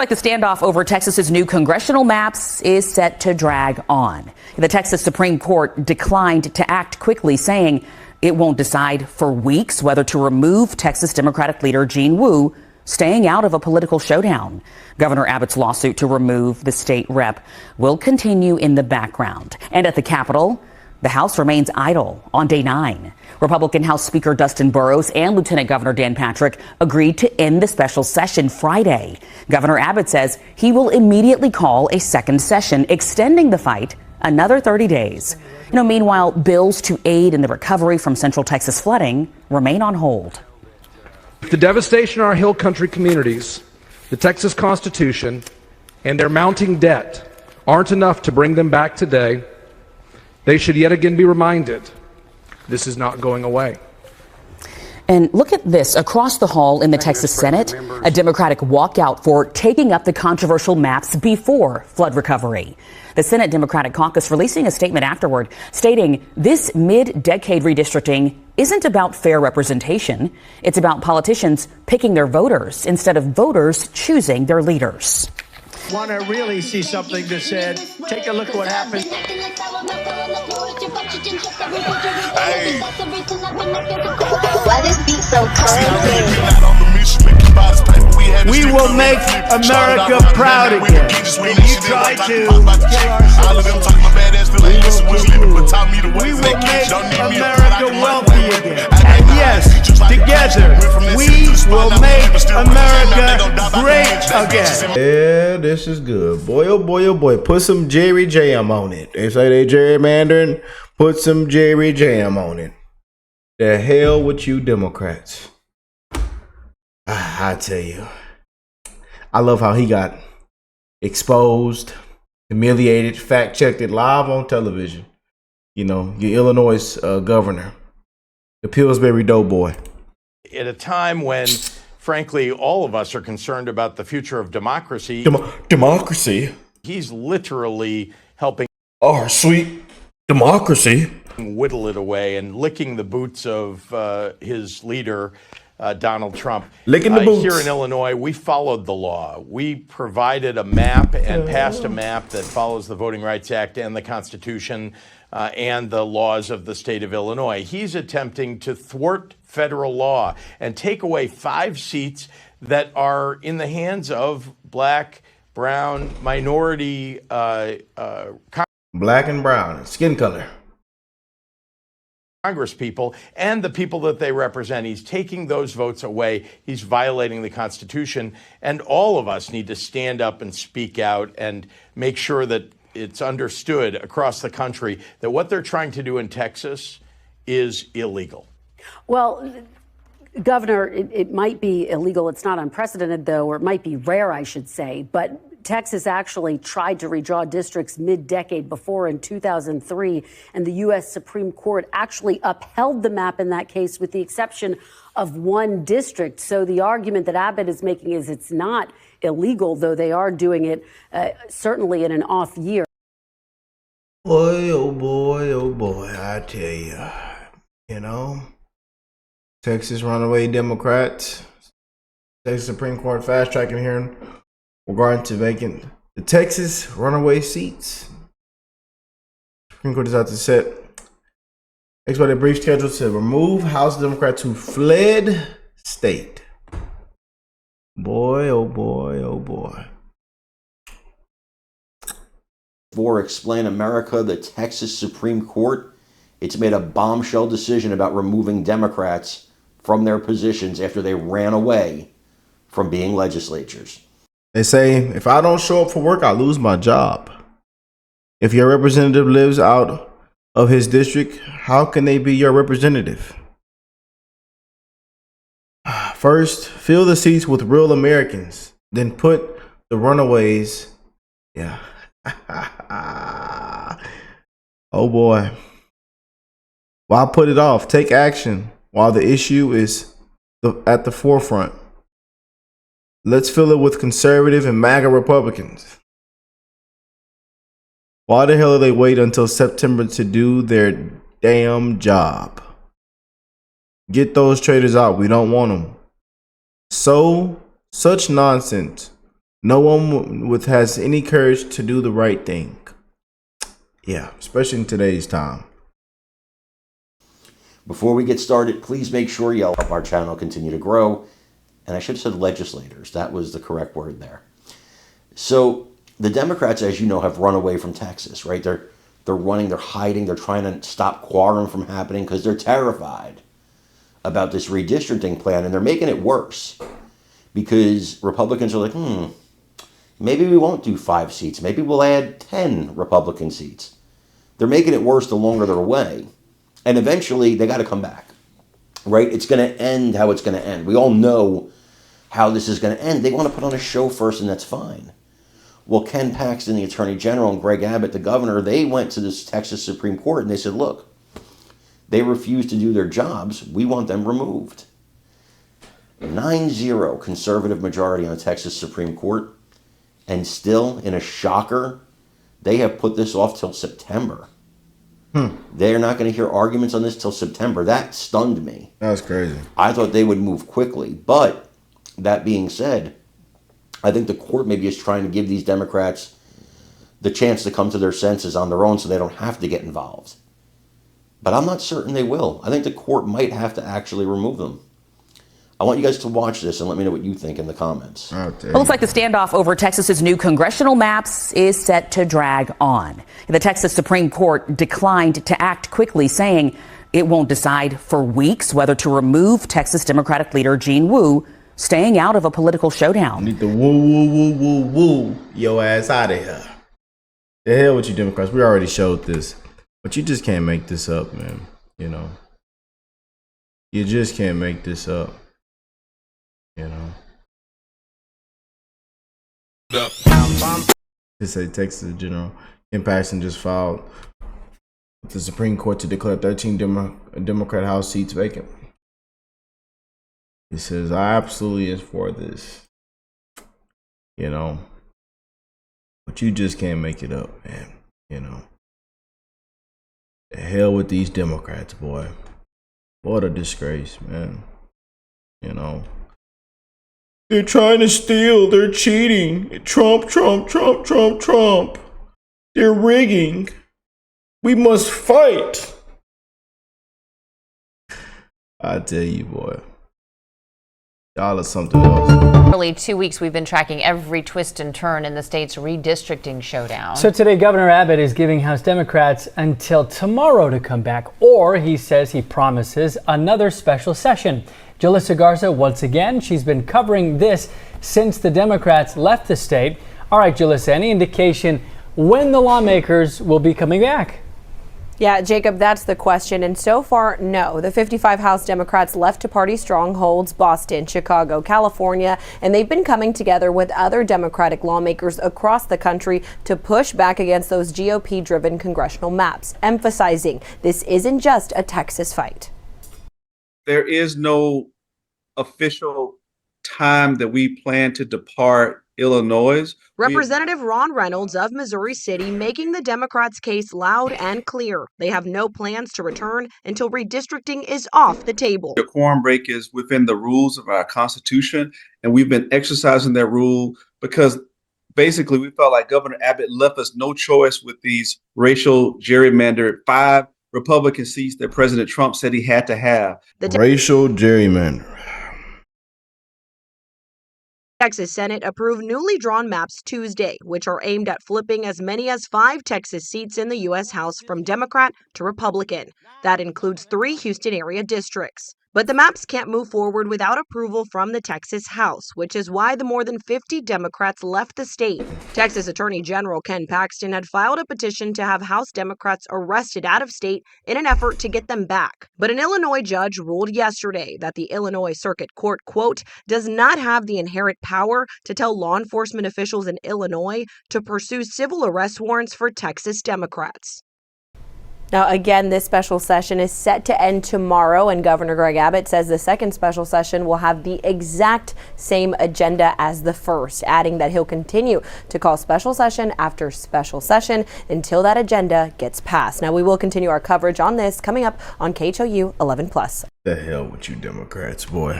Like the standoff over Texas's new congressional maps is set to drag on. The Texas Supreme Court declined to act quickly, saying it won't decide for weeks whether to remove Texas Democratic leader Gene Wu, staying out of a political showdown. Governor Abbott's lawsuit to remove the state rep will continue in the background. And at the Capitol, the House remains idle on day 9. Republican House Speaker Dustin Burrows and Lieutenant Governor Dan Patrick agreed to end the special session Friday. Governor Abbott says he will immediately call a second session, extending the fight another 30 days. Meanwhile, bills to aid in the recovery from Central Texas flooding remain on hold. The devastation in our hill country communities, the Texas Constitution, and their mounting debt aren't enough to bring them back today. They should yet again be reminded this is not going away. And look at this. Across the hall in the Texas Senate, a Democratic walkout for taking up the controversial maps before flood recovery. The Senate Democratic Caucus releasing a statement afterward, stating this mid-decade redistricting isn't about fair representation. It's about politicians picking their voters instead of voters choosing their leaders. Want to really see something that said, take a look at what happened. Why this beat so crazy? We will make America proud again. And you try to we will make America wealthy again. And yes, together, we will make America great again. Yeah, this is good. Boy, oh boy, oh boy. Put some Jerry Jam on it. They say they gerrymandering. Put some Jerry Jam on it. The hell with you Democrats. I tell you. I love how he got exposed, humiliated, fact-checked it live on television. Your Illinois governor, the Pillsbury Doughboy. At a time when, frankly, all of us are concerned about the future of democracy. Democracy? He's literally helping our sweet democracy whittle it away and licking the boots of his leader, Donald Trump. Licking the boots. Here in Illinois, we followed the law. We provided a map and passed a map that follows the Voting Rights Act and the Constitution and the laws of the state of Illinois. He's attempting to thwart federal law and take away 5 seats that are in the hands of black, brown, minority, black and brown, skin color Congress people and the people that they represent. He's taking those votes away. He's violating the Constitution. And all of us need to stand up and speak out and make sure that it's understood across the country that what they're trying to do in Texas is illegal. Well, Governor, it might be illegal. It's not unprecedented, though, or it might be rare, I should say. But Texas actually tried to redraw districts mid-decade before in 2003, and the U.S. Supreme Court actually upheld the map in that case with the exception of one district. So the argument that Abbott is making is it's not illegal, though they are doing it certainly in an off year. Boy, oh boy, oh boy, I tell you, Texas runaway Democrats, Texas Supreme Court fast-tracking hearing regarding to vacant the Texas runaway seats. Supreme Court is out to set expect a brief schedule to remove House Democrats who fled state. Boy, oh boy, oh boy. For Explain America, the Texas Supreme Court, it's made a bombshell decision about removing Democrats from their positions after they ran away from being legislatures. They say, if I don't show up for work, I lose my job. If your representative lives out of his district, how can they be your representative? First, fill the seats with real Americans. Then put the runaways. Yeah. Oh boy. Why put it off? Take action while the issue is at the forefront. Let's fill it with conservative and MAGA Republicans. Why the hell do they wait until September to do their damn job? Get those traitors out. We don't want them. Such nonsense No one has any courage to do the right thing. Yeah, especially in today's time. Before we get started, please make sure you help our channel continue to grow. And I should have said legislators. That was the correct word there. So the Democrats, as you know, have run away from Texas, right? They're running, they're hiding, they're trying to stop quorum from happening because they're terrified about this redistricting plan, and they're making it worse because Republicans are like, maybe we won't do 5 seats. Maybe we'll add 10 Republican seats. They're making it worse the longer they're away. And eventually, they got to come back, right? It's going to end how it's going to end. We all know how this is going to end. They want to put on a show first, and that's fine. Well, Ken Paxton, the Attorney General, and Greg Abbott, the governor, they went to this Texas Supreme Court, and they said, look, they refuse to do their jobs. We want them removed. 9-0 conservative majority on the Texas Supreme Court. And still, in a shocker, they have put this off till September. They're not going to hear arguments on this till September. That stunned me. That's crazy. I thought they would move quickly. But that being said, I think the court maybe is trying to give these Democrats the chance to come to their senses on their own so they don't have to get involved. But I'm not certain they will. I think the court might have to actually remove them. I want you guys to watch this and let me know what you think in the comments. It looks like the standoff over Texas's new congressional maps is set to drag on. The Texas Supreme Court declined to act quickly, saying it won't decide for weeks whether to remove Texas Democratic leader Gene Wu, staying out of a political showdown. Need to woo your ass out of here. The hell with you Democrats. We already showed this. But you just can't make this up, man. You know. You just can't make this up. You know. They say Texas General Ken Paxton just filed with the Supreme Court to declare 13 Democrat House seats vacant. He says, I absolutely is for this. You know. But you just can't make it up, man. You know. The hell with these Democrats, boy. What a disgrace, man. You know. They're trying to steal. They're cheating. Trump. They're rigging. We must fight. I tell you, boy. Y'all are something else. Nearly 2 weeks we've been tracking every twist and turn in the state's redistricting showdown. So today, Governor Abbott is giving House Democrats until tomorrow to come back, or he says he promises another special session. Jalissa Garza, once again, she's been covering this since the Democrats left the state. All right, Jalissa, any indication when the lawmakers will be coming back? Yeah, Jacob, that's the question. And so far, no. The 55 House Democrats left to party strongholds, Boston, Chicago, California, and they've been coming together with other Democratic lawmakers across the country to push back against those GOP-driven congressional maps, emphasizing this isn't just a Texas fight. There is no official time that we plan to depart Illinois. Representative Ron Reynolds of Missouri City making the Democrats' case loud and clear. They have no plans to return until redistricting is off the table. The quorum break is within the rules of our Constitution, and we've been exercising that rule because basically we felt like Governor Abbott left us no choice with these racial gerrymandered 5 Republican seats that President Trump said he had to have. Racial gerrymander. Texas Senate approved newly drawn maps Tuesday, which are aimed at flipping as many as 5 Texas seats in the U.S. House from Democrat to Republican. That includes 3 Houston area districts. But the maps can't move forward without approval from the Texas House, which is why the more than 50 Democrats left the state. Texas Attorney General Ken Paxton had filed a petition to have House Democrats arrested out of state in an effort to get them back. But an Illinois judge ruled yesterday that the Illinois Circuit Court, quote, does not have the inherent power to tell law enforcement officials in Illinois to pursue civil arrest warrants for Texas Democrats. Now, again, this special session is set to end tomorrow, and Governor Greg Abbott says the second special session will have the exact same agenda as the first, adding that he'll continue to call special session after special session until that agenda gets passed. Now, we will continue our coverage on this coming up on KHOU 11+. The hell with you Democrats, boy.